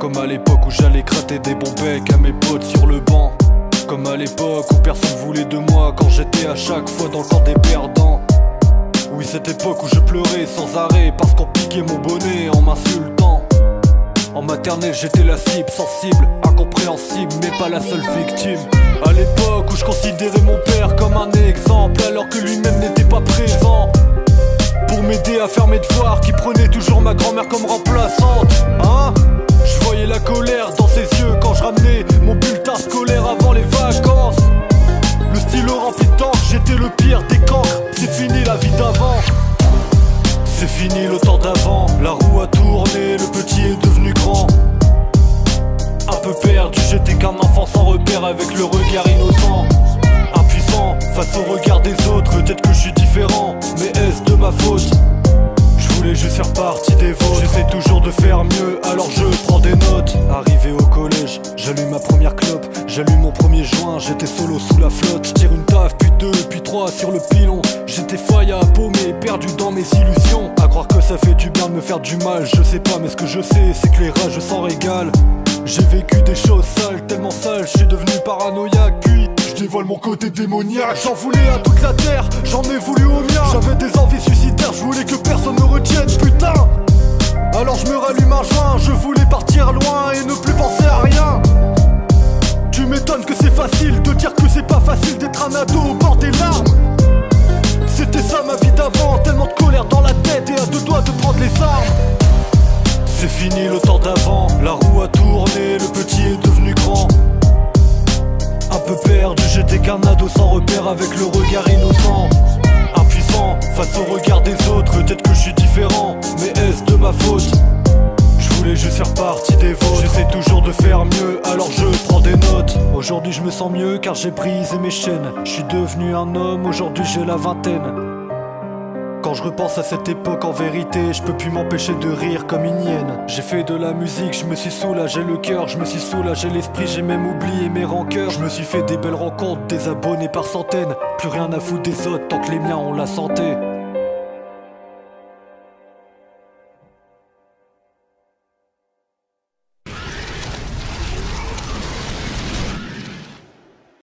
Comme à l'époque où j'allais gratter des bons becs à mes potes sur le banc. Comme à l'époque où personne voulait de moi quand j'étais à chaque fois dans le camp des perdants. Oui, cette époque où je pleurais sans arrêt parce qu'on piquait mon bonnet en m'insultant. En maternelle j'étais la cible, sensible, incompréhensible, mais pas la seule victime. À l'époque où je considérais mon père comme un exemple alors que lui-même n'était pas présent pour m'aider à faire mes devoirs, qui prenait toujours ma grand-mère comme remplaçante. Hein? Je voyais la colère dans ses yeux quand je ramenais mon bulletin scolaire avant les vacances. Le stylo rempli d'encre, j'étais le pire des cancres. C'est fini la vie d'avant. C'est fini le temps d'avant. La roue a tourné, le petit est devenu grand. Un peu perdu, j'étais qu'un enfant sans repère avec le regard innocent. Impuissant face au regard des autres, peut-être que je suis différent, mais est-ce de ma faute? Je voulais juste faire partie des vôtres. J'essaie toujours de faire mieux, alors je prends des notes. Arrivé au collège, j'allume ma première clope, j'allume mon premier joint, j'étais solo sous la flotte. Je tire une taf, puis deux, puis trois sur le pilon. J'étais faille à paumer, perdu dans mes illusions. À croire que ça fait du bien de me faire du mal, je sais pas, mais ce que je sais, c'est que les rages s'en régalent. J'ai vécu des choses sales, tellement sales, je suis devenu paranoïaque, puis je dévoile mon côté démoniaque. J'en voulais à toute la terre, j'en ai voulu au mien. J'avais des envies suicidaires, je voulais que personne me retienne, putain. Alors je me rallume un joint, je voulais partir loin et ne plus penser à rien. Tu m'étonnes que c'est facile de dire que c'est pas facile d'être un ado au bord des larmes. C'était ça ma vie d'avant, tellement de colère dans la tête et à deux doigts de prendre les armes. C'est fini le temps d'avant, la roue a tourné, le petit est devenu grand. Un peu perdu, j'étais qu'un ado sans repère avec le regard innocent. Impuissant face au regard des autres, peut-être que je suis différent, mais est-ce de ma faute? Je voulais juste faire partie des vôtres. J'essaie toujours de faire mieux, alors je prends des notes. Aujourd'hui je me sens mieux car j'ai brisé mes chaînes. Je suis devenu un homme, aujourd'hui j'ai la vingtaine. Quand je repense à cette époque, en vérité, je peux plus m'empêcher de rire comme une hyène. J'ai fait de la musique, je me suis soulagé le cœur, je me suis soulagé l'esprit, j'ai même oublié mes rancœurs. Je me suis fait des belles rencontres, des abonnés par centaines. Plus rien à foutre des autres tant que les miens ont la santé.